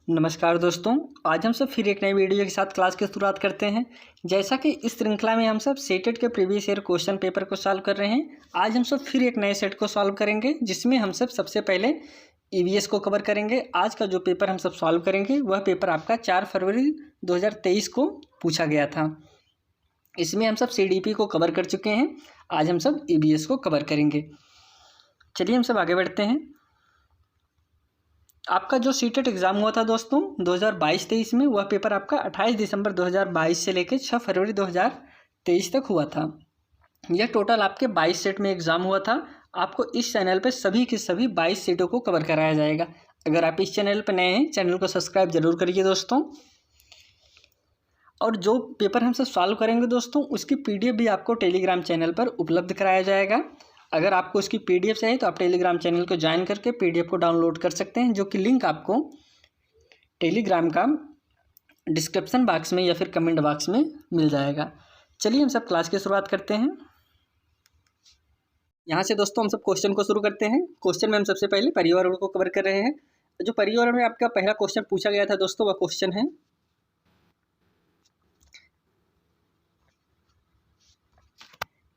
नमस्कार दोस्तों, आज हम सब फिर एक नई वीडियो के साथ क्लास की शुरुआत करते हैं। जैसा कि इस श्रृंखला में हम सब सेटेट के प्रीवियस ईयर क्वेश्चन पेपर को सॉल्व कर रहे हैं, आज हम सब फिर एक नए सेट को सॉल्व करेंगे जिसमें हम सब सबसे पहले ईवीएस को कवर करेंगे। आज का जो पेपर हम सब सॉल्व करेंगे वह पेपर आपका 4 फरवरी 2023 को पूछा गया था। इसमें हम सब सीडीपी को कवर कर चुके हैं, आज हम सब ईवीएस को कवर करेंगे। चलिए हम सब आगे बढ़ते हैं। आपका जो सीटेट एग्ज़ाम हुआ था दोस्तों 2022-23 में, वह पेपर आपका 28 दिसंबर 2022 से लेकर 6 फरवरी 2023 तक हुआ था। यह टोटल आपके 22 सेट में एग्ज़ाम हुआ था। आपको इस चैनल पे सभी की सभी 22 सीटों को कवर कराया जाएगा। अगर आप इस चैनल पर नए हैं, चैनल को सब्सक्राइब जरूर करिए दोस्तों। और जो पेपर हम सब सॉल्व करेंगे दोस्तों, उसकी PDF भी आपको टेलीग्राम चैनल पर उपलब्ध कराया जाएगा। अगर आपको उसकी PDF चाहिए तो आप टेलीग्राम चैनल को ज्वाइन करके PDF को डाउनलोड कर सकते हैं, जो कि लिंक आपको टेलीग्राम का डिस्क्रिप्शन बॉक्स में या फिर कमेंट बॉक्स में मिल जाएगा। चलिए हम सब क्लास की शुरुआत करते हैं। यहाँ से दोस्तों हम सब क्वेश्चन को शुरू करते हैं। क्वेश्चन में हम सबसे पहले पर्यावरण को कवर कर रहे हैं। जो पर्यावरण में आपका पहला क्वेश्चन पूछा गया था दोस्तों, वह क्वेश्चन है,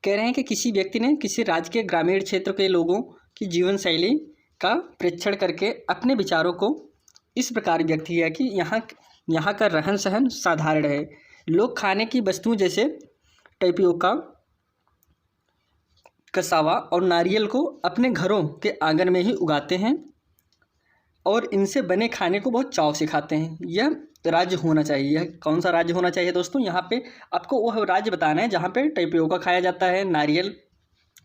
कह रहे हैं कि किसी व्यक्ति ने किसी राज्य के ग्रामीण क्षेत्र के लोगों की जीवन शैली का परीक्षण करके अपने विचारों को इस प्रकार व्यक्त किया कि यहाँ का रहन सहन साधारण है। लोग खाने की वस्तुओं जैसे टैपियोका, कसावा और नारियल को अपने घरों के आंगन में ही उगाते हैं और इनसे बने खाने को बहुत चाव से खाते हैं। यह राज्य होना चाहिए। यह कौन सा राज्य होना चाहिए दोस्तों? यहाँ पे आपको वह राज्य बताना है जहाँ पे टैपियोका खाया जाता है, नारियल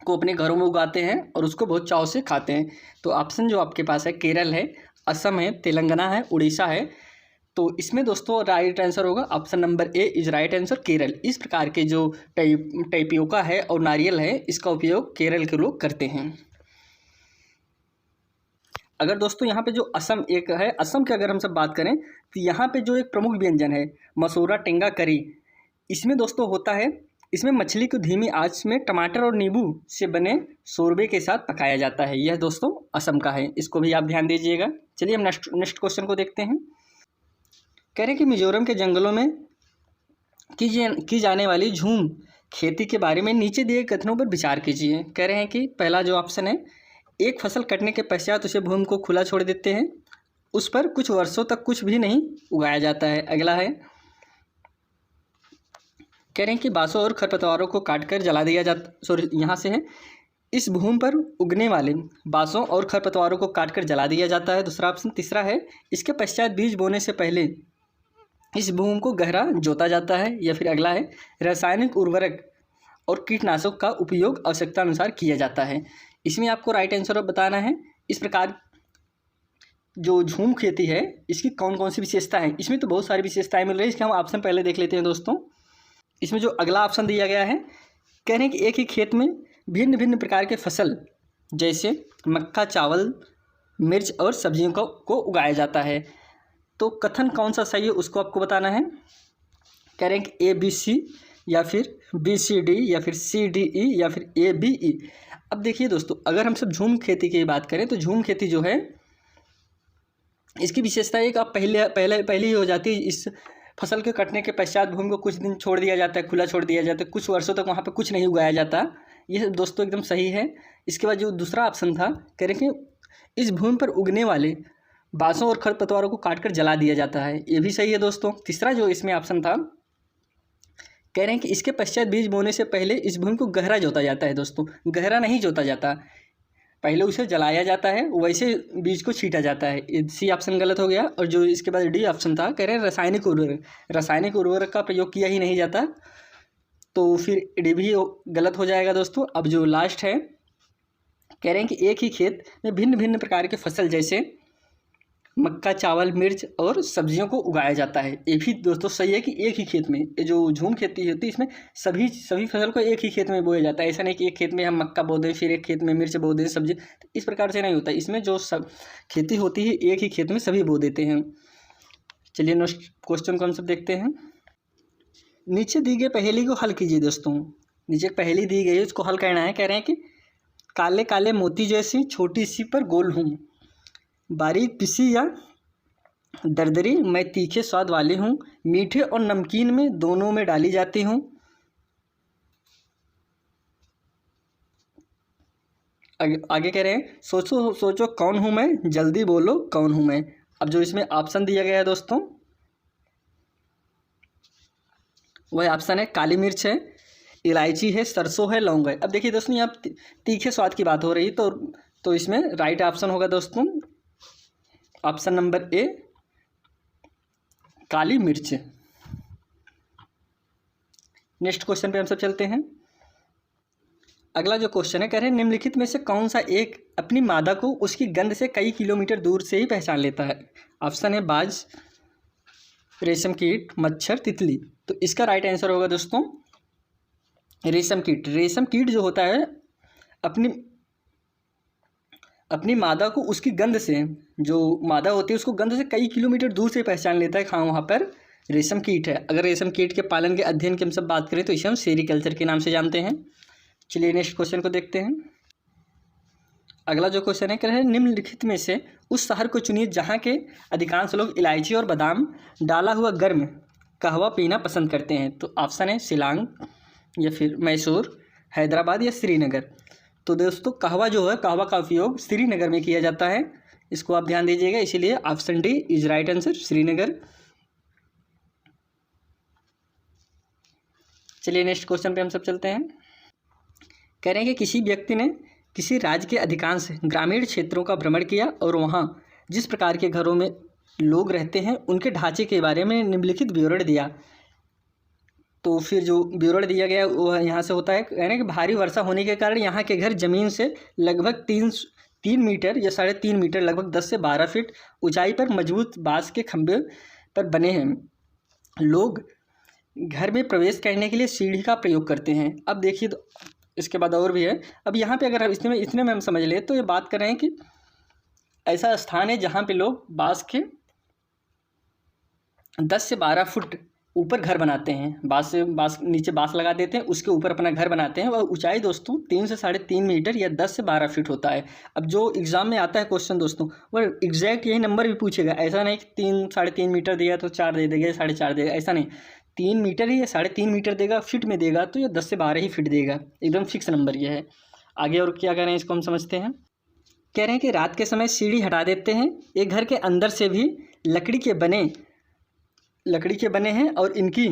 को अपने घरों में उगाते हैं और उसको बहुत चाव से खाते हैं। तो ऑप्शन जो आपके पास है, केरल है, असम है, तेलंगाना है, उड़ीसा है। तो इसमें दोस्तों राइट आंसर होगा option number A is right answer, Kerala. इस प्रकार के जो टैपियोका है और नारियल है, इसका उपयोग केरल के लोग करते हैं। अगर दोस्तों यहाँ पे जो असम एक है, असम की अगर हम सब बात करें तो यहाँ पे जो एक प्रमुख व्यंजन है मसूरा टेंगा करी, इसमें दोस्तों होता है, इसमें मछली को धीमी आंच में टमाटर और नींबू से बने शोरबे के साथ पकाया जाता है। यह दोस्तों असम का है, इसको भी आप ध्यान दीजिएगा। चलिए हम नेक्स्ट क्वेश्चन को देखते हैं। कह रहे हैं कि मिजोरम के जंगलों में की जाने वाली झूम खेती के बारे में नीचे दिए कथनों पर विचार कीजिए। कह रहे हैं कि पहला जो ऑप्शन है, एक फसल कटने के पश्चात उसे भूमि को खुला छोड़ देते हैं, उस पर कुछ वर्षों तक कुछ भी नहीं उगाया जाता है। अगला है, कह रहे हैं कि बांसों और खरपतवारों को काटकर जला दिया जाता, सॉरी यहाँ से है, इस भूमि पर उगने वाले बांसों और खरपतवारों को काटकर जला दिया जाता है। दूसरा ऑप्शन। तीसरा है, इसके पश्चात बीज बोने से पहले इस भूमि को गहरा जोता जाता है। या फिर अगला है, रासायनिक उर्वरक और कीटनाशक का उपयोग आवश्यकता अनुसार किया जाता है। इसमें आपको राइट आंसर बताना है। इस प्रकार जो झूम खेती है, इसकी कौन कौन सी विशेषता है? इसमें तो बहुत सारी विशेषताएं मिल रही है। इसके हम ऑप्शन पहले देख लेते हैं दोस्तों। इसमें जो अगला ऑप्शन दिया गया है, कह रहे हैं कि एक ही खेत में भिन्न भिन्न प्रकार के फसल जैसे मक्का, चावल, मिर्च और सब्जियों को उगाया जाता है। तो कथन कौन सा सही है उसको आपको बताना है। कह रहे हैं कि ABC या फिर BCD या फिर CDE या फिर ABE। अब देखिए दोस्तों, अगर हम सब झूम खेती की बात करें तो झूम खेती जो है, इसकी विशेषता एक आप पहले ही हो जाती है। इस फसल के कटने के पश्चात भूमि को कुछ दिन छोड़ दिया जाता है, खुला छोड़ दिया जाता है, कुछ वर्षों तक वहाँ पे कुछ नहीं उगाया जाता। ये दोस्तों एकदम सही है। इसके बाद जो दूसरा ऑप्शन था, कह रहे हैं कि इस भूमि पर उगने वाले बांसों और खरपतवारों को काटकर जला दिया जाता है, ये भी सही है दोस्तों। तीसरा जो इसमें ऑप्शन था, कह रहे हैं कि इसके पश्चात बीज बोने से पहले इस भूमि को गहरा जोता जाता है। दोस्तों गहरा नहीं जोता जाता, पहले उसे जलाया जाता है, वैसे बीज को छींटा जाता है। C ऑप्शन गलत हो गया। और जो इसके बाद D ऑप्शन था, कह रहे हैं रासायनिक उर्वरक का प्रयोग किया ही नहीं जाता, तो फिर D भी गलत हो जाएगा दोस्तों। अब जो लास्ट है, कह रहे हैं कि एक ही खेत में भिन्न भिन्न प्रकार के फसल जैसे मक्का, चावल, मिर्च और सब्जियों को उगाया जाता है। ये भी दोस्तों सही है कि एक ही खेत में, ये जो झूम खेती होती है इसमें सभी फसल को एक ही खेत में बोया जाता है। ऐसा नहीं कि एक खेत में हम मक्का बो दें फिर एक खेत में मिर्च बो दें, सब्जी, तो इस प्रकार से नहीं होता। इसमें जो सब खेती होती है एक ही खेत में सभी बो देते हैं। चलिए नेक्स्ट क्वेश्चन को हम सब देखते हैं। नीचे दी गई पहेली को हल कीजिए दोस्तों। नीचे पहेली दी गई है, उसको हल करना है। कह रहे हैं कि काले काले मोती जैसी छोटी सी पर गोल हूँ, बारीक पिसी या दरदरी मैं तीखे स्वाद वाली हूँ, मीठे और नमकीन में दोनों में डाली जाती हूँ। आगे कह रहे हैं सोचो सोचो कौन हूँ मैं, जल्दी बोलो कौन हूँ मैं। अब जो इसमें ऑप्शन दिया गया है दोस्तों, वह ऑप्शन है काली मिर्च है, इलायची है, सरसों है, लौंग है। अब देखिए दोस्तों यहाँ तीखे स्वाद की बात हो रही तो इसमें राइट ऑप्शन होगा दोस्तों ऑप्शन नंबर ए, काली मिर्च। नेक्स्ट क्वेश्चन पे हम सब चलते हैं। अगला जो क्वेश्चन है कह रहे हैं निम्नलिखित में से कौन सा एक अपनी मादा को उसकी गंध से कई किलोमीटर दूर से ही पहचान लेता है। ऑप्शन है बाज, रेशम कीट, मच्छर, तितली। तो इसका राइट आंसर होगा दोस्तों रेशम कीट। रेशम कीट जो होता है अपनी मादा को उसकी गंध से, जो मादा होती है उसको गंध से कई किलोमीटर दूर से पहचान लेता है। हाँ, वहाँ पर रेशम कीट है। अगर रेशम कीट के पालन के अध्ययन की हम सब बात करें तो इसे हम सेरीकल्चर के नाम से जानते हैं। चलिए नेक्स्ट क्वेश्चन को देखते हैं। अगला जो क्वेश्चन है कह रहे हैं निम्नलिखित में से उस शहर को चुनिए जहाँ के अधिकांश लोग इलायची और बादाम डाला हुआ गर्म कहवा पीना पसंद करते हैं। तो ऑप्शन है शिलांग या फिर मैसूर, हैदराबाद या श्रीनगर। तो दोस्तों कहवा जो है, कहवा का उपयोग श्रीनगर में किया जाता है, इसको आप ध्यान दीजिएगा। इसीलिए option D is right answer, Srinagar. चलिए नेक्स्ट क्वेश्चन पे हम सब चलते हैं। कह रहे हैं कि किसी व्यक्ति ने किसी राज्य के अधिकांश ग्रामीण क्षेत्रों का भ्रमण किया और वहाँ जिस प्रकार के घरों में लोग रहते हैं उनके ढांचे के बारे में निम्नलिखित विवरण दिया। तो फिर जो विवरण दिया गया वो यहाँ से होता है, यानी कि भारी वर्षा होने के कारण यहाँ के घर ज़मीन से लगभग 3 मीटर या 3.5 मीटर, लगभग 10 से 12 फीट ऊंचाई पर मजबूत बाँस के खंभे पर बने हैं। लोग घर में प्रवेश करने के लिए सीढ़ी का प्रयोग करते हैं। अब देखिए तो इसके बाद और भी है। अब यहाँ पे अगर इतने में हम समझ ले तो ये बात कर रहे हैं कि ऐसा स्थान है जहाँ पे लोग बाँस के 10 से 12 फुट ऊपर घर बनाते हैं। बाँस नीचे बाँस लगा देते हैं, उसके ऊपर अपना घर बनाते हैं। और ऊंचाई दोस्तों 3 से 3.5 मीटर या 10 से 12 फीट होता है। अब जो एग्ज़ाम में आता है क्वेश्चन दोस्तों, वो एग्जैक्ट यही नंबर भी पूछेगा। ऐसा नहीं कि 3 3.5 मीटर दिया तो 4 दे देगा, 4.5 देगा, ऐसा नहीं। 3 मीटर ही या 3.5 मीटर देगा, फिट में देगा तो ये 10 से 12 ही फिट देगा, एकदम फिक्स नंबर ये है। आगे और क्या कह रहे हैं इसको हम समझते हैं। कह रहे हैं कि रात के समय सीढ़ी हटा देते हैं। एक घर के अंदर से भी लकड़ी के बने हैं और इनकी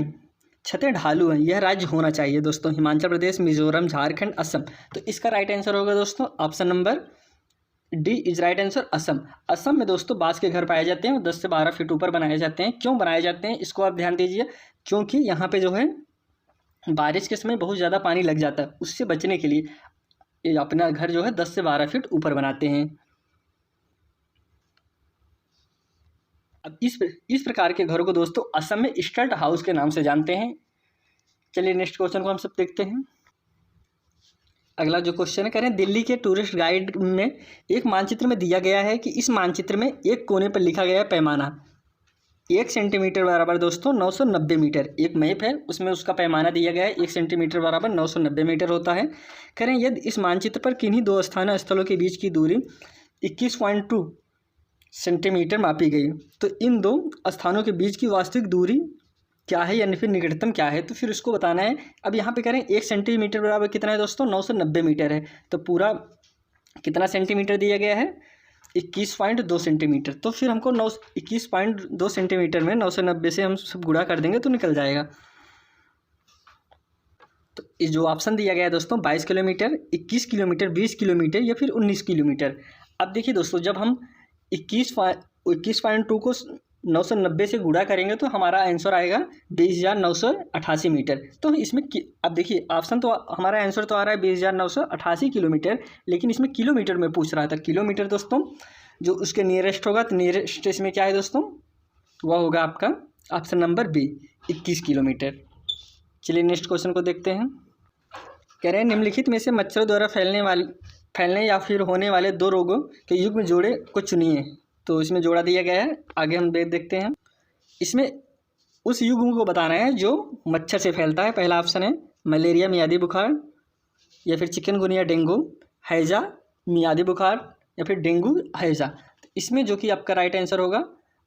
छतें ढालू हैं। यह राज्य होना चाहिए दोस्तों हिमाचल प्रदेश, मिजोरम, झारखंड, असम। तो इसका राइट आंसर होगा दोस्तों option number D is right answer, Assam. Assam में दोस्तों बाँस के घर पाए जाते हैं और 10 से 12 फीट ऊपर बनाए जाते हैं। क्यों बनाए जाते हैं इसको आप ध्यान दीजिए, क्योंकि यहाँ पे जो है बारिश के समय बहुत ज़्यादा पानी लग जाता है। उससे बचने के लिए ये अपना घर जो है 10 से 12 फीट ऊपर बनाते हैं। अब इस प्रकार के घरों को दोस्तों असम में स्टल्ट हाउस के नाम से जानते हैं। चलिए नेक्स्ट क्वेश्चन को हम सब देखते हैं। अगला जो क्वेश्चन है कह रहे हैं दिल्ली के टूरिस्ट गाइड में एक मानचित्र में दिया गया है कि इस मानचित्र में एक कोने पर लिखा गया पैमाना 1 सेंटीमीटर बराबर दोस्तों 990 मीटर। एक मैप है उसमें उसका पैमाना दिया गया है, 1 सेंटीमीटर बराबर 990 मीटर होता है। कह रहे हैं यदि इस मानचित्र पर किन्हीं दो स्थलों के बीच की दूरी 21.2 सेंटीमीटर मापी गई तो इन दो स्थानों के बीच की वास्तविक दूरी क्या है, यानी फिर निकटतम क्या है, तो फिर उसको बताना है। अब यहाँ पे कह रहे हैं 1 सेंटीमीटर बराबर कितना है दोस्तों 990 मीटर है। तो पूरा कितना सेंटीमीटर दिया गया है 21.2 सेंटीमीटर। तो फिर हमको 21.2 सेंटीमीटर में 990 से हम सब गुणा कर देंगे तो निकल जाएगा। तो इस जो ऑप्शन दिया गया है दोस्तों 22 किलोमीटर, 21 किलोमीटर, 20 किलोमीटर या फिर 19 किलोमीटर। अब देखिए दोस्तों जब हम 21.2 को 990 से गुणा करेंगे तो हमारा आंसर आएगा 20,988 मीटर। तो इसमें अब देखिए ऑप्शन तो हमारा आंसर तो आ रहा है 20,988 किलोमीटर, लेकिन इसमें किलोमीटर में पूछ रहा था। किलोमीटर दोस्तों जो उसके नियरेस्ट होगा, तो नियरेस्ट इसमें क्या है दोस्तों, वह होगा आपका ऑप्शन नंबर बी 21 किलोमीटर। चलिए नेक्स्ट क्वेश्चन को देखते हैं। कह रहे हैं निम्नलिखित में से मच्छरों द्वारा फैलने या फिर होने वाले 2 रोगों के युग्म जोड़े को चुनिए। तो इसमें जोड़ा दिया गया है, आगे हम देखते हैं। इसमें उस युग्म को बताना है जो मच्छर से फैलता है। पहला ऑप्शन है मलेरिया मियादी बुखार या फिर चिकनगुनिया डेंगू, हैजा मियादी बुखार या फिर डेंगू हैजा। तो इसमें जो कि आपका राइट आंसर होगा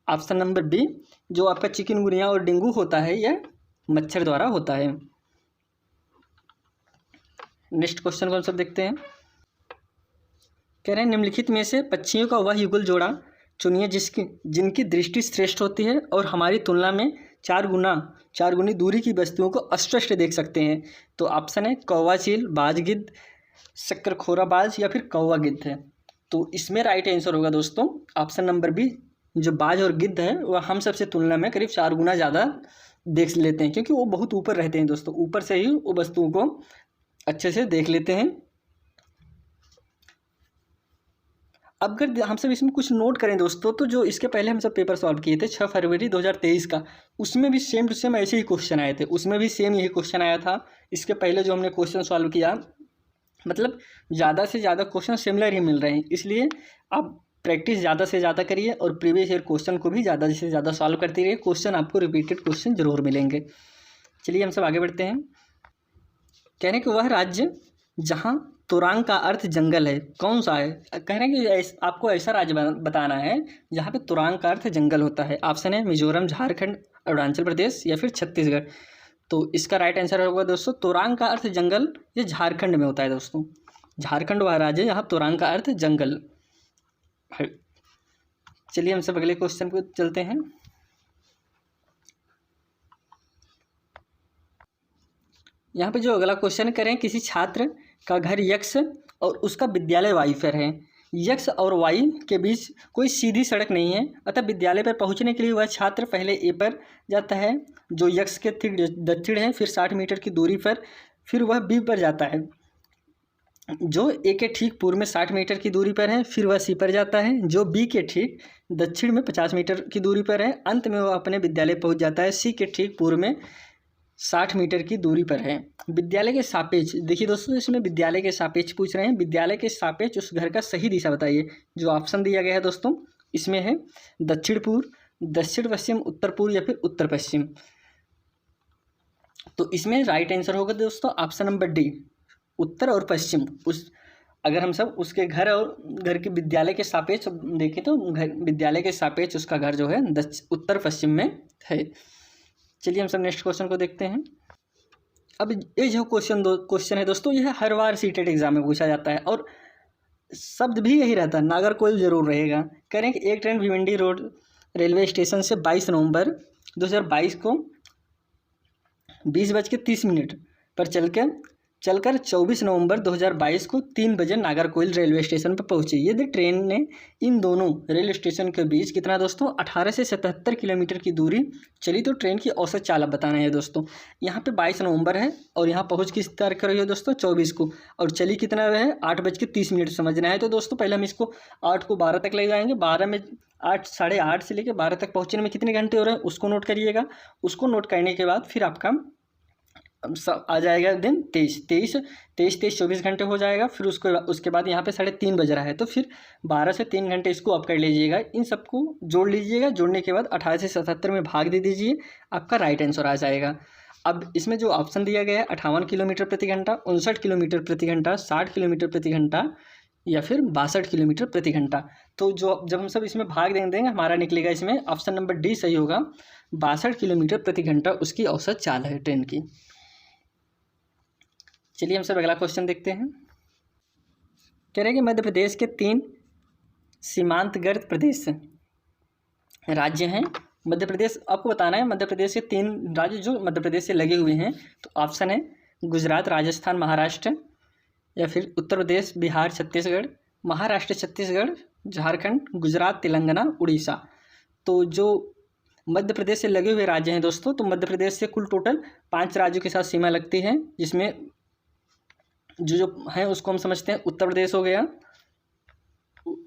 ऑप्शन नंबर बी, जो आपका चिकनगुनिया और डेंगू होता है यह मच्छर द्वारा होता है। नेक्स्ट क्वेश्चन को हम सब देखते हैं। कह रहे हैं निम्नलिखित में से पक्षियों का वह युगल जोड़ा चुनिए जिनकी दृष्टि श्रेष्ठ होती है और हमारी तुलना में 4 गुनी दूरी की वस्तुओं को स्पष्ट देख सकते हैं। तो ऑप्शन है कौवा चील, बाज गिद्ध, शक्करखोरा बाज या फिर कौवा गिद्ध है। तो इसमें राइट आंसर होगा दोस्तों ऑप्शन नंबर बी, जो बाज और गिद्ध है वह हम सबसे तुलना में करीब 4 गुना ज़्यादा देख लेते हैं, क्योंकि वो बहुत ऊपर रहते हैं दोस्तों, ऊपर से ही वो वस्तुओं को अच्छे से देख लेते हैं। अब अगर हम सब इसमें कुछ नोट करें दोस्तों, तो जो इसके पहले हम सब पेपर सॉल्व किए थे 6 फरवरी 2023 का, उसमें भी सेम टू सेम ऐसे ही क्वेश्चन आए थे, उसमें भी सेम यही क्वेश्चन आया था। इसके पहले जो हमने क्वेश्चन सॉल्व किया, मतलब ज़्यादा से ज़्यादा क्वेश्चन सिमिलर ही मिल रहे हैं, इसलिए आप प्रैक्टिस ज़्यादा से ज़्यादा करिए और प्रीवियस ईयर क्वेश्चन को भी ज़्यादा से ज़्यादा सॉल्व करते रहिए। क्वेश्चन आपको रिपीटेड क्वेश्चन जरूर मिलेंगे। चलिए हम सब आगे बढ़ते हैं। कहने कि वह राज्य जहाँ तुरांग का अर्थ जंगल है कौन सा है? कह रहे हैं कि आपको ऐसा राज्य बताना है जहाँ पे तुरांग का अर्थ जंगल होता है। ऑप्शन है मिजोरम, झारखंड, अरुणाचल प्रदेश या फिर छत्तीसगढ़। तो इसका राइट आंसर होगा दोस्तों तुरांग का अर्थ जंगल, ये झारखंड में होता है दोस्तों। झारखंड वह राज्य है जहाँ तुरांग का अर्थ जंगल है। चलिए हम सब अगले क्वेश्चन को चलते हैं। यहाँ पे जो अगला क्वेश्चन करें, किसी छात्र का घर यक्ष और उसका विद्यालय वाई पर है। यक्ष और वाई के बीच कोई सीधी सड़क नहीं है, अतः विद्यालय पर पहुंचने के लिए वह छात्र पहले ए पर जाता है जो यक्ष के ठीक दक्षिण है, फिर 60 मीटर की दूरी पर, फिर वह बी पर जाता है जो ए के ठीक पूर्व में 60 मीटर की दूरी पर है, फिर वह सी पर जाता है जो बी के ठीक दक्षिण में 50 मीटर की दूरी पर है, अंत में वह अपने विद्यालय पहुंच जाता है सी के ठीक पूर्व में 60 मीटर की दूरी पर है। विद्यालय के सापेक्ष, देखिए दोस्तों इसमें विद्यालय के सापेक्ष पूछ रहे हैं, विद्यालय के सापेक्ष उस घर का सही दिशा बताइए। जो ऑप्शन दिया गया है दोस्तों इसमें है दक्षिण पूर्व, दक्षिण पश्चिम, उत्तर पूर्व या फिर उत्तर पश्चिम। तो इसमें राइट आंसर होगा दोस्तों ऑप्शन नंबर डी, उत्तर और पश्चिम। उस अगर हम सब उसके घर और घर के विद्यालय के सापेक्ष देखें तो घर विद्यालय के सापेक्ष उसका घर जो है उत्तर पश्चिम में है। चलिए हम सब नेक्स्ट क्वेश्चन को देखते हैं। अब ये जो क्वेश्चन है दोस्तों, यह हर बार सीटेट एग्जाम में पूछा जाता है और शब्द भी यही रहता है, नागरकोइल जरूर रहेगा। कह रहे हैं कि एक train Bhiwandi road railway station से 22 नवंबर 2022 को 20:30 पर चलकर 24 नवंबर 2022 को 3 बजे नागरकोइल रेलवे स्टेशन पर पहुंची। यदि ट्रेन ने इन दोनों रेलवे स्टेशन के बीच कितना दोस्तों 18 से 77 किलोमीटर की दूरी चली, तो ट्रेन की औसत चालक बताना है दोस्तों। यहाँ पे 22 नवंबर है और यहाँ पहुँच किस तारीख कर रही है दोस्तों 24 को, और चली कितना है 8:30 समझना है। तो दोस्तों पहले हम इसको 8 को 12 तक ले जाएंगे, 12 में 8 साढ़े 8 से लेकर 12 तक पहुँचने में कितने घंटे हो रहे हैं उसको नोट करिएगा। उसको नोट करने के बाद फिर आपका आ जाएगा दिन 23 24 घंटे हो जाएगा। फिर उसके बाद यहाँ पे 3:30 बज रहा है, तो फिर 12 से 3 घंटे इसको आप कर लीजिएगा। इन सबको जोड़ लीजिएगा, जोड़ने के बाद 18 से 77 में भाग दे दीजिए, आपका राइट आंसर आ जाएगा। अब इसमें जो ऑप्शन दिया गया है 58 किलोमीटर प्रति घंटा, 59 किलोमीटर प्रति घंटा, 60 किलोमीटर प्रति घंटा या फिर 62 किलोमीटर प्रति घंटा। तो जब हम सब इसमें भाग देंगे हमारा निकलेगा इसमें ऑप्शन नंबर डी सही होगा, 62 किलोमीटर प्रति घंटा उसकी औसत चाल है ट्रेन की। चलिए हम सब अगला क्वेश्चन देखते हैं। कह रहे हैं कि मध्य प्रदेश के 3 सीमांतवर्ती प्रदेश राज्य हैं। मध्य प्रदेश आपको बताना है, मध्य प्रदेश के 3 राज्य जो मध्य प्रदेश से लगे हुए हैं। तो ऑप्शन है गुजरात, राजस्थान, महाराष्ट्र या फिर उत्तर प्रदेश, बिहार, छत्तीसगढ़, महाराष्ट्र, छत्तीसगढ़, झारखंड, गुजरात, तेलंगाना, उड़ीसा। तो जो मध्य प्रदेश से लगे हुए राज्य हैं दोस्तों, तो मध्य प्रदेश से कुल टोटल 5 राज्यों के साथ सीमा लगती है, जिसमें जो है उसको हम समझते हैं उत्तर प्रदेश हो गया।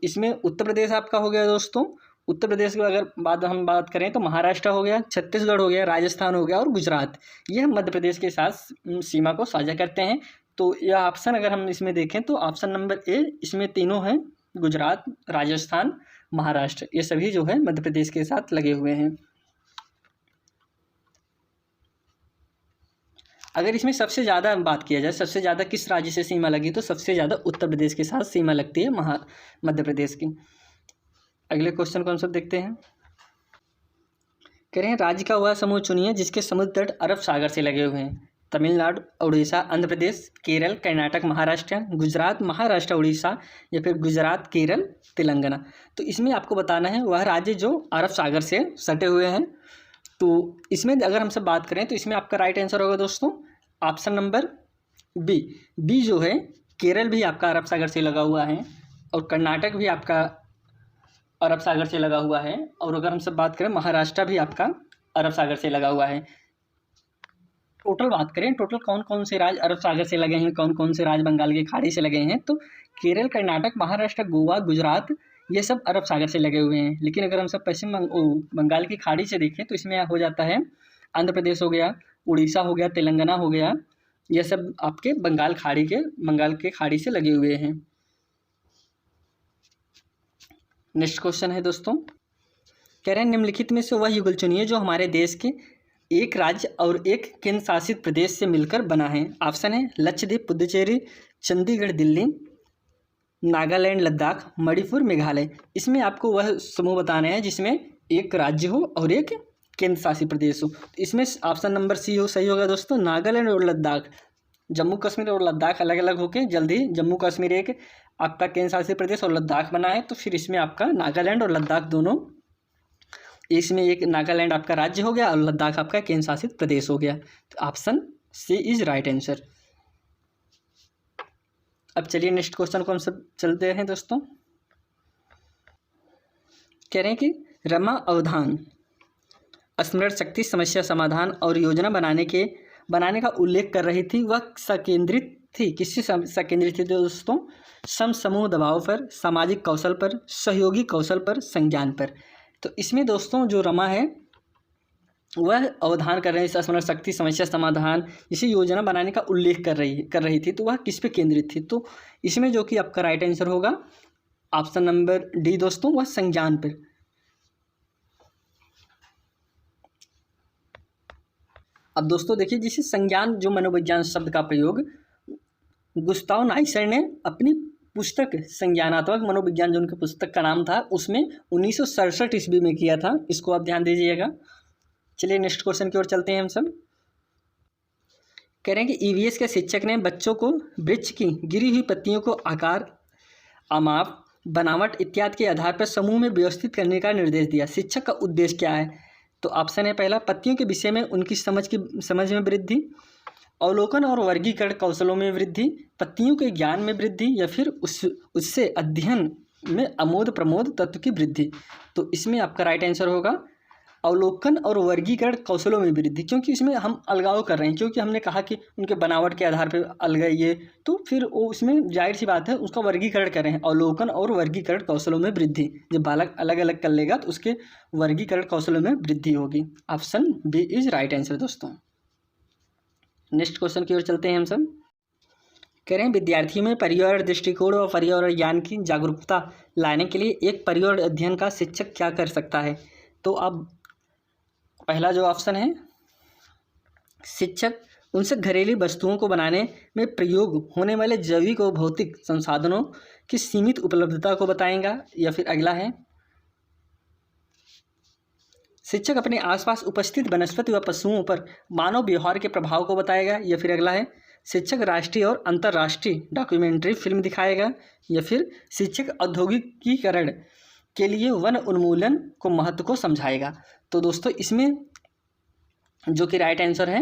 इसमें उत्तर प्रदेश आपका हो गया दोस्तों। उत्तर प्रदेश की अगर हम बात करें तो महाराष्ट्र हो गया, छत्तीसगढ़ हो गया, राजस्थान हो गया और गुजरात, यह मध्य प्रदेश के साथ सीमा को साझा करते हैं। तो यह ऑप्शन अगर हम इसमें देखें तो ऑप्शन नंबर ए, इसमें तीनों हैं, गुजरात, राजस्थान, महाराष्ट्र, ये सभी जो है मध्य प्रदेश के साथ लगे हुए हैं। अगर इसमें सबसे ज़्यादा बात किया जाए, सबसे ज़्यादा किस राज्य से सीमा लगी, तो सबसे ज़्यादा उत्तर प्रदेश के साथ सीमा लगती है मध्य प्रदेश की। अगले क्वेश्चन को हम सब देखते हैं। कह रहे हैं राज्य का वह समूह चुनिए जिसके समुद्र तट अरब सागर से लगे हुए हैं। तमिलनाडु, उड़ीसा, आंध्र प्रदेश, केरल, कर्नाटक, महाराष्ट्र, गुजरात, महाराष्ट्र, उड़ीसा या फिर गुजरात, केरल, तेलंगाना। तो इसमें आपको बताना है वह राज्य जो अरब सागर से सटे हुए हैं। तो इसमें अगर हम सब बात करें तो इसमें आपका राइट आंसर होगा दोस्तों ऑप्शन नंबर बी। बी जो है केरल भी आपका अरब सागर से लगा हुआ है और कर्नाटक भी आपका अरब सागर से लगा हुआ है। और अगर हम सब बात करें महाराष्ट्र भी आपका अरब सागर से लगा हुआ है। टोटल बात करें टोटल कौन कौन से राज्य अरब सागर से लगे हैं, कौन कौन से राज्य बंगाल की खाड़ी से लगे हैं, तो केरल, कर्नाटक, महाराष्ट्र, गोवा, गुजरात ये सब अरब सागर से लगे हुए हैं। लेकिन अगर हम सब पश्चिम बंगाल की खाड़ी से देखें तो इसमें हो जाता है आंध्र प्रदेश हो गया, उड़ीसा हो गया, तेलंगाना हो गया, ये सब आपके बंगाल के खाड़ी से लगे हुए हैं। नेक्स्ट क्वेश्चन है दोस्तों, कह रहे हैं निम्नलिखित में से वह युगल चुनिए जो हमारे देश के एक राज्य और एक केंद्र शासित प्रदेश से मिलकर बना है। ऑप्शन है लक्षद्वीप, पुडुचेरी, चंडीगढ़, दिल्ली, नागालैंड, लद्दाख, मणिपुर, मेघालय। इसमें आपको वह समूह बताना है जिसमें एक राज्य हो और एक केंद्र शासित प्रदेश हो। इसमें ऑप्शन नंबर सी हो सही होगा दोस्तों, नागालैंड और लद्दाख। जम्मू कश्मीर और लद्दाख अलग अलग होकर जल्दी जम्मू कश्मीर एक आपका केंद्र शासित प्रदेश और लद्दाख बना है। तो फिर इसमें आपका नागालैंड और लद्दाख दोनों, इसमें एक नागालैंड आपका राज्य हो गया और लद्दाख आपका केंद्र शासित प्रदेश हो गया। तो option C is right answer. अब चलिए नेक्स्ट क्वेश्चन को हम सब चलते हैं दोस्तों। कह रहे हैं कि रमा अवधान स्मरण शक्ति, समस्या समाधान और योजना बनाने का उल्लेख कर रही थी। वह संकेंद्रित थी, किससे संकेंद्रित थी दोस्तों? समूह दबाव पर, सामाजिक कौशल पर, सहयोगी कौशल पर, संज्ञान पर। तो इसमें दोस्तों जो रमा है वह अवधान कर रहे हैं स्मरण शक्ति, समस्या समाधान, इसी योजना बनाने का उल्लेख कर रही थी। तो वह किस पे केंद्रित थी? तो इसमें जो कि आपका राइट आंसर होगा ऑप्शन नंबर डी दोस्तों, वह संज्ञान पर। अब दोस्तों देखिए, जिसे संज्ञान जो मनोविज्ञान शब्द का प्रयोग गुस्ताव नाइसर ने अपनी पुस्तक संज्ञानात्मक मनोविज्ञान, जो उनकी पुस्तक का नाम था, उसमें 1967 ईस्वी में किया था। इसको आप ध्यान दीजिएगा। चलिए नेक्स्ट क्वेश्चन की ओर चलते हैं हम सब। कह रहे हैं कि ईवीएस के शिक्षक ने बच्चों को वृक्ष की गिरी हुई पत्तियों को आकार, अमाप, बनावट इत्यादि के आधार पर समूह में व्यवस्थित करने का निर्देश दिया। शिक्षक का उद्देश्य क्या है? तो ऑप्शन है पहला, पत्तियों के विषय में उनकी समझ में वृद्धि, अवलोकन और वर्गीकरण कौशलों में वृद्धि, पत्तियों के ज्ञान में वृद्धि, या फिर उससे अध्ययन में अमोद प्रमोद तत्व की वृद्धि। तो इसमें आपका राइट आंसर होगा अवलोकन और वर्गीकरण कौशलों में वृद्धि, क्योंकि इसमें हम अलगाव कर रहे हैं, क्योंकि हमने कहा कि उनके बनावट के आधार पर अलगाइए, तो फिर वो उसमें जाहिर सी बात है उसका वर्गीकरण कर रहे हैं। अवलोकन और वर्गीकरण कौशलों में वृद्धि, जब बालक अलग अलग कर लेगा तो उसके वर्गीकरण कौशलों में वृद्धि होगी। Option B is right answer दोस्तों। नेक्स्ट क्वेश्चन की ओर चलते हैं हम सब। कह रहे हैं विद्यार्थियों में पर्यावरण दृष्टिकोण और पर्यावरण ज्ञान की जागरूकता लाने के लिए एक पर्यावरण अध्ययन का शिक्षक क्या कर सकता है? तो अब पहला जो ऑप्शन है, शिक्षक उनसे घरेलू वस्तुओं को बनाने में प्रयोग होने वाले जैविक और भौतिक संसाधनों की सीमित उपलब्धता को बताएगा, या फिर अगला है शिक्षक अपने आसपास उपस्थित वनस्पति व पशुओं पर मानव व्यवहार के प्रभाव को बताएगा, या फिर अगला है शिक्षक राष्ट्रीय और अंतर्राष्ट्रीय डॉक्यूमेंट्री फिल्म दिखाएगा, या फिर शिक्षक औद्योगिकीकरण के लिए वन उन्मूलन को महत्व को समझाएगा। तो दोस्तों इसमें जो कि राइट आंसर है,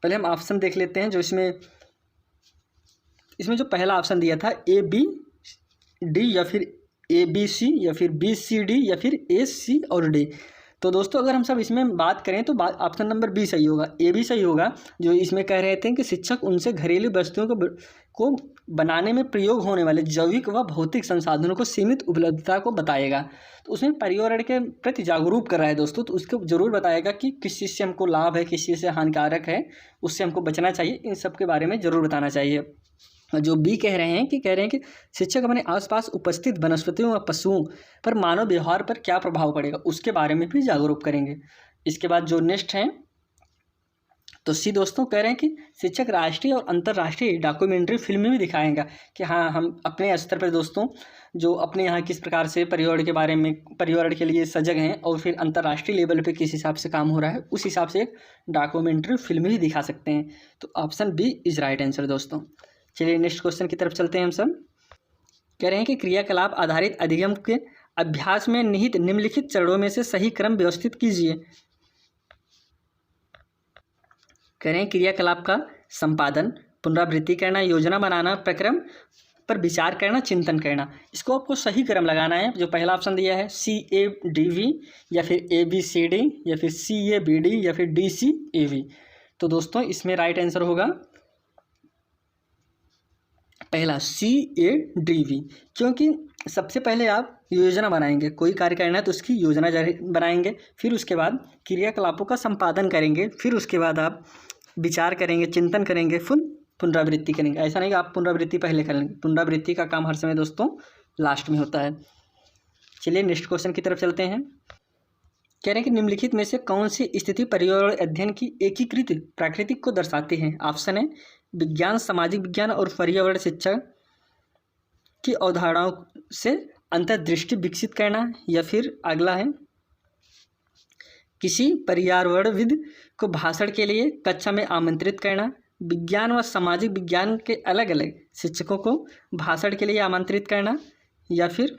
पहले हम ऑप्शन देख लेते हैं। जो इसमें जो पहला ऑप्शन दिया था ए बी डी, या फिर ए बी सी, या फिर बी सी डी, या फिर ए सी और डी। तो दोस्तों अगर हम सब इसमें बात करें तो ऑप्शन नंबर बी सही होगा, ए भी सही होगा। जो इसमें कह रहे थे कि शिक्षक उनसे घरेलू वस्तुओं को बनाने में प्रयोग होने वाले जैविक व भौतिक संसाधनों को सीमित उपलब्धता को बताएगा। तो उसमें पर्यावरण के प्रति जागरूक कर रहा है दोस्तों, तो उसको जरूर बताएगा कि किस चीज़ से हमको लाभ है, किस चीज़ से हानिकारक है, उससे हमको बचना चाहिए, इन सब के बारे में ज़रूर बताना चाहिए। जो बी कह रहे हैं कि शिक्षक अपने आसपास उपस्थित वनस्पतियों व पशुओं पर मानव व्यवहार पर क्या प्रभाव पड़ेगा उसके बारे में भी जागरूक करेंगे। इसके बाद जो नेक्स्ट है तो सी दोस्तों कह रहे हैं कि शिक्षक राष्ट्रीय और अंतर्राष्ट्रीय डॉक्यूमेंट्री फिल्म भी दिखाएंगा कि हाँ हम अपने स्तर पर दोस्तों जो अपने यहाँ किस प्रकार से पर्यावरण के बारे में, पर्यावरण के लिए सजग हैं और फिर अंतर्राष्ट्रीय लेवल पे किस हिसाब से काम हो रहा है, उस हिसाब से एक डॉक्यूमेंट्री फिल्म भी दिखा सकते हैं। तो option B is right answer दोस्तों। चलिए नेक्स्ट क्वेश्चन की तरफ चलते हैं हम सब। कह रहे हैं कि क्रियाकलाप आधारित अधिगम के अभ्यास में निहित निम्नलिखित चरणों में से सही क्रम व्यवस्थित कीजिए। कह रहे हैं क्रियाकलाप का संपादन, पुनरावृत्ति करना, योजना बनाना, प्रक्रम पर विचार करना, चिंतन करना। इसको आपको सही क्रम लगाना है। जो पहला ऑप्शन दिया है CADV या फिर ABCD या फिर CABD या फिर DCAV। तो दोस्तों इसमें राइट आंसर होगा पहला CADV, क्योंकि सबसे पहले आप योजना बनाएंगे, कोई कार्य करना है तो उसकी योजना बनाएंगे, फिर उसके बाद क्रियाकलापों का संपादन करेंगे, फिर उसके बाद आप विचार करेंगे, चिंतन करेंगे, फिर पुनरावृत्ति करेंगे। ऐसा नहीं कि आप पुनरावृत्ति पहले करेंगे, पुनरावृत्ति का काम हर समय दोस्तों लास्ट में होता है। चलिए नेक्स्ट क्वेश्चन की तरफ चलते हैं। कह रहे हैं कि निम्नलिखित में से कौन सी स्थिति पर्यावरण अध्ययन की एकीकृत प्राकृतिक को दर्शाते हैं। ऑप्शन है विज्ञान, सामाजिक विज्ञान और पर्यावरण शिक्षा की अवधारणाओं से अंतर्दृष्टि विकसित करना, या फिर अगला है किसी पर्यावरणविद को भाषण के लिए कक्षा में आमंत्रित करना, विज्ञान व सामाजिक विज्ञान के अलग अलग शिक्षकों को भाषण के लिए आमंत्रित करना, या फिर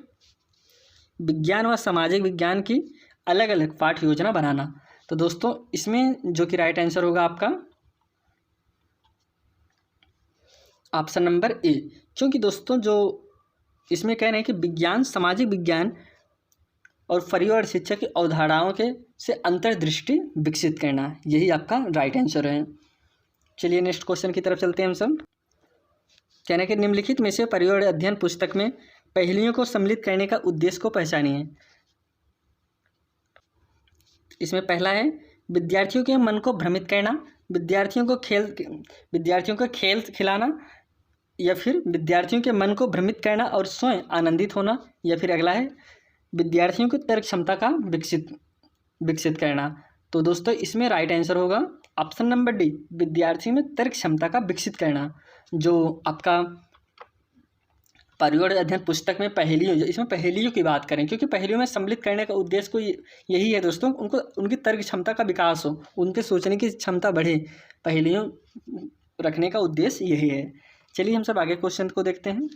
विज्ञान व सामाजिक विज्ञान की अलग अलग पाठ योजना बनाना। तो दोस्तों इसमें जो कि राइट आंसर होगा आपका ऑप्शन नंबर ए, क्योंकि दोस्तों जो इसमें कह रहे हैं कि विज्ञान, सामाजिक विज्ञान और पर्यावरण शिक्षा की अवधारणाओं के से अंतर्दृष्टि विकसित करना, यही आपका राइट आंसर है। चलिए नेक्स्ट क्वेश्चन की तरफ चलते हैं हम सब। कहने के निम्नलिखित में से पर्यावरण अध्ययन पुस्तक में पहेलियों को सम्मिलित करने का उद्देश्य को पहचानिए। इसमें पहला है विद्यार्थियों के मन को भ्रमित करना, विद्यार्थियों को खेल खिलाना, या फिर विद्यार्थियों के मन को भ्रमित करना और स्वयं आनंदित होना, या फिर अगला है विद्यार्थियों को तर्क क्षमता का विकसित करना। तो दोस्तों इसमें राइट आंसर होगा ऑप्शन नंबर डी, विद्यार्थियों में तर्क क्षमता का विकसित करना। जो आपका पर्यावरण अध्ययन पुस्तक में पहेलियों, इसमें पहेलियों की बात करें, क्योंकि पहेलियों में सम्मिलित करने का उद्देश्य को यही है दोस्तों, उनको उनकी तर्क क्षमता का विकास हो, उनके सोचने की क्षमता बढ़े, पहेलियों रखने का उद्देश्य यही है। चलिए हम सब आगे क्वेश्चन को देखते हैं।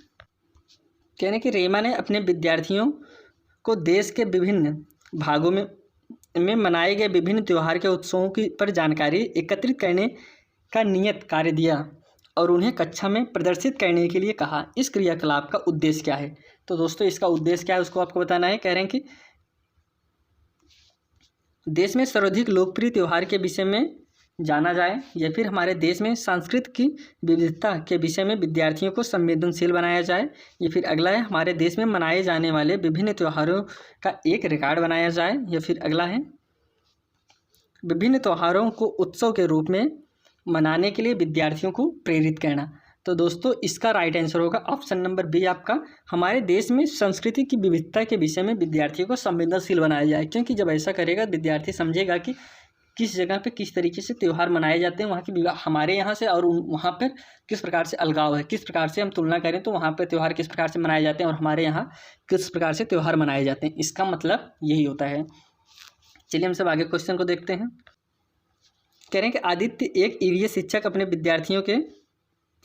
कहने कि रेमा ने अपने विद्यार्थियों को देश के विभिन्न भागों में मनाए गए विभिन्न त्यौहार के उत्सवों की पर जानकारी एकत्रित करने का नियत कार्य दिया और उन्हें कक्षा में प्रदर्शित करने के लिए कहा। इस क्रियाकलाप का उद्देश्य क्या है। तो दोस्तों इसका उद्देश्य क्या है उसको आपको बताना है। कह रहे हैं कि देश में सर्वाधिक लोकप्रिय त्यौहार के विषय में जाना जाए, या फिर हमारे देश में संस्कृत की विविधता के विषय में विद्यार्थियों को संवेदनशील बनाया जाए, या फिर अगला है हमारे देश में मनाए जाने वाले विभिन्न त्योहारों का एक रिकॉर्ड बनाया जाए, या फिर अगला है विभिन्न त्योहारों को उत्सव के रूप में मनाने के लिए विद्यार्थियों को प्रेरित करना। तो दोस्तों इसका राइट आंसर होगा ऑप्शन नंबर बी आपका, हमारे देश में संस्कृति की विविधता के विषय में विद्यार्थियों को संवेदनशील बनाया जाए। क्योंकि जब ऐसा करेगा विद्यार्थी समझेगा कि किस जगह पे किस तरीके से त्यौहार मनाए जाते हैं, वहाँ की हमारे यहाँ से और वहाँ पर किस प्रकार से अलगाव है, किस प्रकार से हम तुलना करें तो वहाँ पर त्यौहार किस प्रकार से मनाए जाते हैं और हमारे यहाँ किस प्रकार से त्यौहार मनाए जाते हैं। इसका मतलब यही होता है। चलिए हम सब आगे क्वेश्चन को देखते हैं। कह रहे हैं कि आदित्य एक ईवीएस शिक्षक अपने विद्यार्थियों के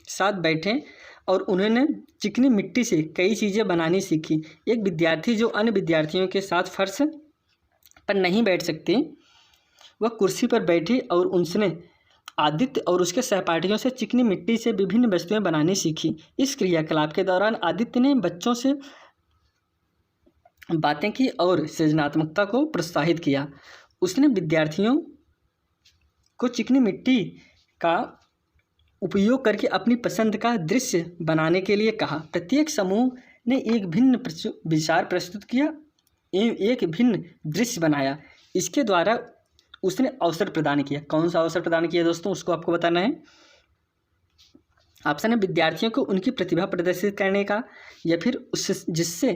साथ बैठे और उन्होंने चिकनी मिट्टी से कई चीज़ें बनानी सीखी। एक विद्यार्थी जो अन्य विद्यार्थियों के साथ फर्श पर नहीं बैठ सकती, वह कुर्सी पर बैठी और उसने आदित्य और उसके सहपाठियों से चिकनी मिट्टी से विभिन्न वस्तुएं बनानी सीखी। इस क्रियाकलाप के दौरान आदित्य ने बच्चों से बातें की और सृजनात्मकता को प्रोत्साहित किया। उसने विद्यार्थियों को चिकनी मिट्टी का उपयोग करके अपनी पसंद का दृश्य बनाने के लिए कहा। प्रत्येक समूह ने एक भिन्न विचार प्रस्तुत किया, एक भिन्न दृश्य बनाया। इसके द्वारा उसने अवसर प्रदान किया। कौन सा अवसर प्रदान किया दोस्तों, उसको आपको बताना है। ऑप्शन है विद्यार्थियों को उनकी प्रतिभा प्रदर्शित करने का, या फिर उससे जिससे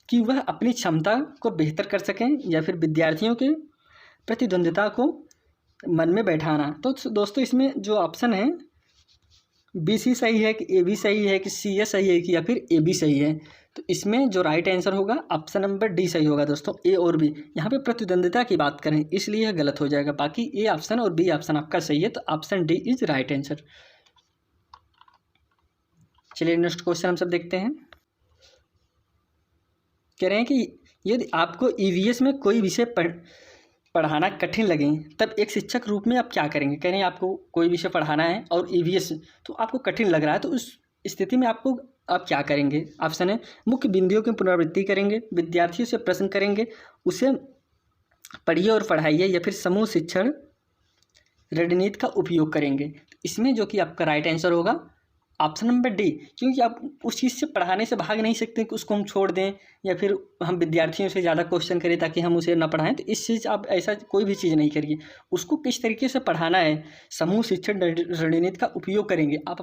कि वह अपनी क्षमता को बेहतर कर सकें, या फिर विद्यार्थियों के प्रतिद्वंद्विता को मन में बैठाना। तो दोस्तों इसमें जो ऑप्शन है बी सी सही है कि ए बी सही है कि सी ए सही है कि या फिर ए बी सही है, तो इसमें जो राइट आंसर होगा ऑप्शन नंबर डी सही होगा दोस्तों। ए और बी, यहाँ पे प्रतिद्वंदिता की बात करें इसलिए यह गलत हो जाएगा, बाकी ए ऑप्शन और बी ऑप्शन आपका सही है, तो option D is right answer. चलिए नेक्स्ट क्वेश्चन हम सब देखते हैं। कह रहे हैं कि यदि आपको ईवीएस में कोई विषय पढ़ाना कठिन लगे तब एक शिक्षक रूप में आप क्या करेंगे। कह रहे हैं आपको कोई विषय पढ़ाना है और ईवीएस तो आपको कठिन लग रहा है, तो उस स्थिति में आप क्या करेंगे। ऑप्शन है मुख्य बिंदुओं की पुनरावृत्ति करेंगे, विद्यार्थियों से प्रश्न करेंगे, उसे पढ़िए और पढ़ाइए, या फिर समूह शिक्षण रणनीति का उपयोग करेंगे। इसमें जो कि आपका राइट आंसर होगा ऑप्शन नंबर डी, क्योंकि आप उस चीज़ से पढ़ाने से भाग नहीं सकते कि उसको हम छोड़ दें या फिर हम विद्यार्थियों से ज़्यादा क्वेश्चन करें ताकि हम उसे ना पढ़ाएं। तो इस चीज़ आप ऐसा कोई भी चीज़ नहीं करिए, उसको किस तरीके से पढ़ाना है समूह शिक्षण रणनीति का उपयोग करेंगे। आप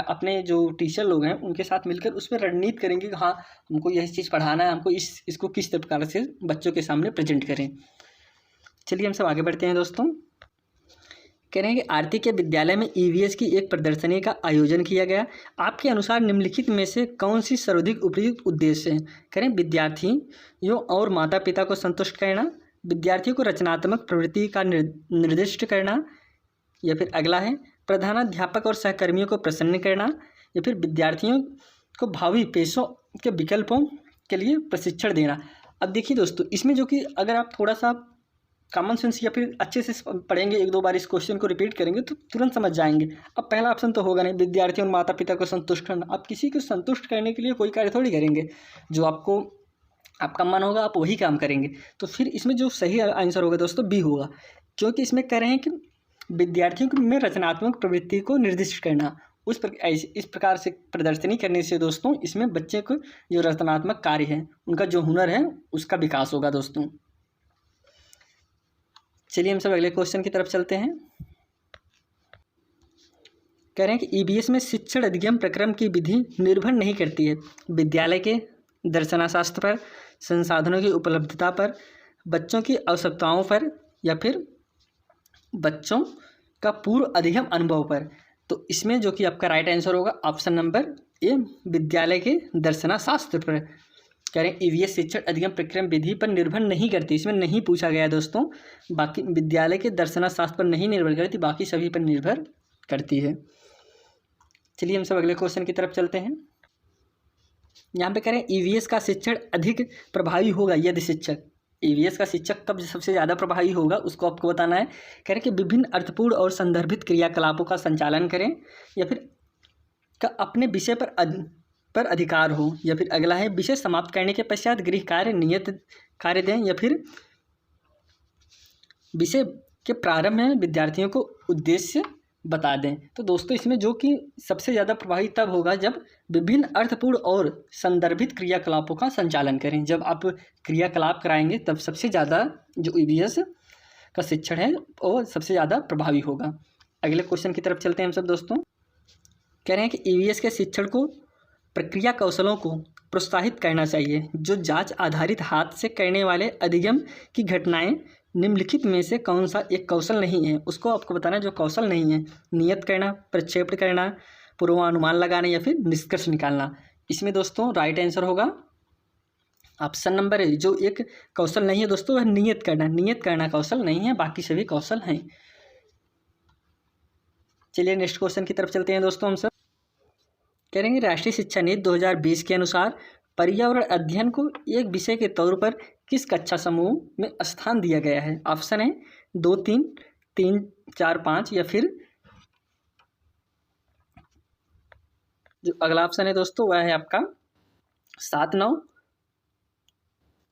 अपने जो टीचर लोग हैं उनके साथ मिलकर उस पर रणनीति करेंगे कि हाँ हमको यह चीज़ पढ़ाना है, हमको इसको किस प्रकार से बच्चों के सामने प्रेजेंट करें। चलिए हम सब आगे बढ़ते हैं दोस्तों। कह रहे हैं कि आरती के विद्यालय में ईवीएस की एक प्रदर्शनी का आयोजन किया गया, आपके अनुसार निम्नलिखित में से कौन सी सर्वाधिक उपयुक्त उद्देश्य है। कह रहे हैं विद्यार्थियों और माता पिता को संतुष्ट करना, विद्यार्थियों को रचनात्मक प्रवृत्ति का निर्दिष्ट करना, या फिर अगला है प्रधानाध्यापक और सहकर्मियों को प्रसन्न करना, या फिर विद्यार्थियों को भावी पेशों के विकल्पों के लिए प्रशिक्षण देना। अब देखिए दोस्तों इसमें जो कि अगर आप थोड़ा सा कॉमन सेंस या फिर अच्छे से पढ़ेंगे, एक दो बार इस क्वेश्चन को रिपीट करेंगे तो तुरंत समझ जाएंगे। अब पहला ऑप्शन तो होगा नहीं, विद्यार्थियों और माता पिता को संतुष्ट करना। आप किसी को संतुष्ट करने के लिए कोई कार्य थोड़ी करेंगे, जो आपका मन होगा आप वही काम करेंगे। तो फिर इसमें जो सही आंसर होगा दोस्तों बी होगा, क्योंकि इसमें कह रहे हैं कि विद्यार्थियों में रचनात्मक प्रवृत्ति को निर्दिष्ट करना। इस प्रकार से प्रदर्शनी करने से दोस्तों इसमें बच्चे को जो रचनात्मक कार्य है उनका जो हुनर है उसका विकास होगा दोस्तों। चलिए हम सब अगले क्वेश्चन की तरफ चलते हैं। कह रहे हैं कि ईवीएस में शिक्षण अधिगम प्रक्रम की विधि निर्भर नहीं करती है विद्यालय के दर्शनाशास्त्र पर, संसाधनों की उपलब्धता पर, बच्चों की आवश्यकताओं पर, या फिर बच्चों का पूर्व अधिगम अनुभव पर। तो इसमें जो कि आपका राइट आंसर होगा ऑप्शन नंबर ए, विद्यालय के दर्शनाशास्त्र पर। कह रहे हैं ईवीएस शिक्षण अधिगम प्रक्रम विधि पर निर्भर नहीं करती, इसमें नहीं पूछा गया है दोस्तों। बाकी विद्यालय के दर्शनाशास्त्र पर नहीं निर्भर करती, बाकी सभी पर निर्भर करती है। चलिए हम सब अगले क्वेश्चन की तरफ चलते हैं। यहाँ पे कह रहे हैं ईवीएस का शिक्षण अधिक प्रभावी होगा यदि शिक्षक, ईवीएस का शिक्षक कब सबसे ज़्यादा प्रभावी होगा उसको आपको बताना है। कह रहे हैं कि विभिन्न अर्थपूर्ण और संदर्भित क्रियाकलापों का संचालन करें, या फिर का अपने विषय पर अधिकार हो, या फिर अगला है विषय समाप्त करने के पश्चात गृह कार्य नियत कार्य दें, या फिर विषय के प्रारंभ में विद्यार्थियों को उद्देश्य बता दें। तो दोस्तों इसमें जो कि सबसे ज़्यादा प्रभावी तब होगा जब विभिन्न अर्थपूर्ण और संदर्भित क्रियाकलापों का संचालन करें। जब आप क्रियाकलाप कराएंगे तब सबसे ज़्यादा जो ईवीएस का शिक्षण है वो सबसे ज़्यादा प्रभावी होगा। अगले क्वेश्चन की तरफ चलते हैं हम सब दोस्तों। कह रहे हैं कि ईवीएस के शिक्षण को प्रक्रिया कौशलों को प्रोत्साहित करना चाहिए। जो जांच आधारित हाथ से करने वाले अधिगम की घटनाएं निम्नलिखित में से कौन सा एक कौशल नहीं है, उसको आपको बताना जो कौशल नहीं है। नियत करना, प्रक्षेपण करना, पूर्वानुमान लगाना, या फिर निष्कर्ष निकालना। इसमें दोस्तों राइट आंसर होगा ऑप्शन नंबर है। जो एक कौशल नहीं है दोस्तों वह नियत करना, नियत करना कौशल नहीं है, बाकी सभी कौशल हैं। चलिए नेक्स्ट क्वेश्चन की तरफ चलते हैं दोस्तों हम सब। कह रहे हैं राष्ट्रीय शिक्षा नीति 2020 के अनुसार पर्यावरण अध्ययन को एक विषय के तौर पर किस कक्षा समूह में स्थान दिया गया है। ऑप्शन है 2, 3, 3, 4, 5, या फिर जो अगला ऑप्शन है दोस्तों वह है आपका 7, 9,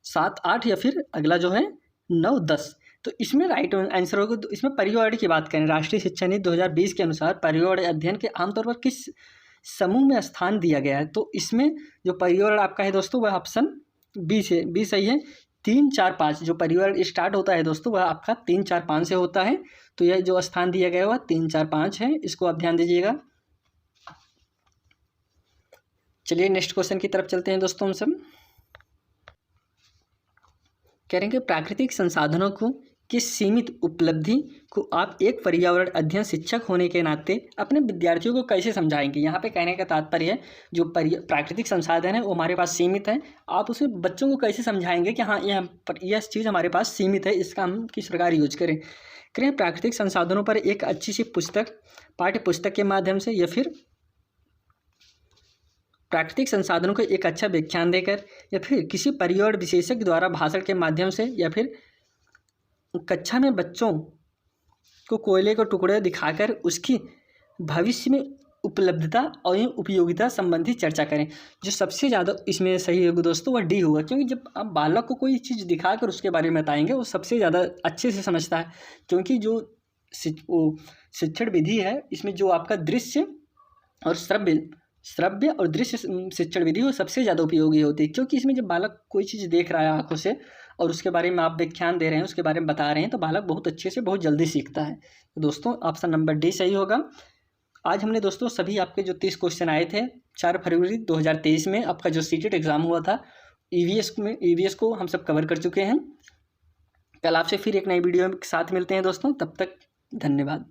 7, 8, या फिर अगला जो है 9, 10। तो इसमें राइट आंसर होगा। तो इसमें पर्यावरण की बात करें, राष्ट्रीय शिक्षा नीति 2020 के अनुसार पर्यावरण अध्ययन के आमतौर पर किस समूह में स्थान दिया गया है। तो इसमें जो पर्यावरण आपका है दोस्तों वह ऑप्शन बी सही है। 3, 4, 5 जो पर्यावरण स्टार्ट होता है दोस्तों वह आपका 3, 4, 5 से होता है। तो यह जो स्थान दिया गया है वह 3, 4, 5 है, इसको आप ध्यान दीजिएगा। चलिए नेक्स्ट क्वेश्चन की तरफ चलते हैं दोस्तों हम सब। कह रहे हैं कि प्राकृतिक संसाधनों को कि सीमित उपलब्धि को आप एक पर्यावरण अध्ययन शिक्षक होने के नाते अपने विद्यार्थियों को कैसे समझाएंगे। यहाँ पे कहने का तात्पर्य है जो प्राकृतिक संसाधन है वो हमारे पास सीमित है, आप उसे बच्चों को कैसे समझाएंगे कि हाँ यह चीज़ हमारे पास सीमित है, इसका हम किस प्रकार यूज करें। प्राकृतिक संसाधनों पर एक अच्छी सी पुस्तक, पाठ्य पुस्तक के माध्यम से, या फिर प्राकृतिक संसाधनों को एक अच्छा व्याख्यान देकर, या फिर किसी पर्यावरण विशेषज्ञ द्वारा भाषण के माध्यम से, या फिर कक्षा में बच्चों को कोयले के टुकड़े दिखाकर उसकी भविष्य में उपलब्धता और उपयोगिता संबंधी चर्चा करें। जो सबसे ज़्यादा इसमें सही होगा दोस्तों वह डी होगा, क्योंकि जब आप बालक को कोई चीज़ दिखाकर उसके बारे में बताएंगे वो सबसे ज़्यादा अच्छे से समझता है। क्योंकि जो शिक्षण विधि है इसमें जो आपका दृश्य और श्रव्य और दृश्य शिक्षण विधि वो सबसे ज़्यादा उपयोगी होती है। क्योंकि इसमें जब बालक कोई चीज़ देख रहा है आंखों से और उसके बारे में आप व्याख्यान दे रहे हैं, उसके बारे में बता रहे हैं, तो बालक बहुत अच्छे से बहुत जल्दी सीखता है। तो दोस्तों ऑप्शन नंबर डी सही होगा। आज हमने दोस्तों सभी आपके जो 30 क्वेश्चन आए थे 4 फरवरी 2023 में आपका जो सीटेट एग्ज़ाम हुआ था ईवीएस को हम सब कवर कर चुके हैं। कल आपसे फिर एक नई वीडियो के साथ मिलते हैं दोस्तों, तब तक धन्यवाद।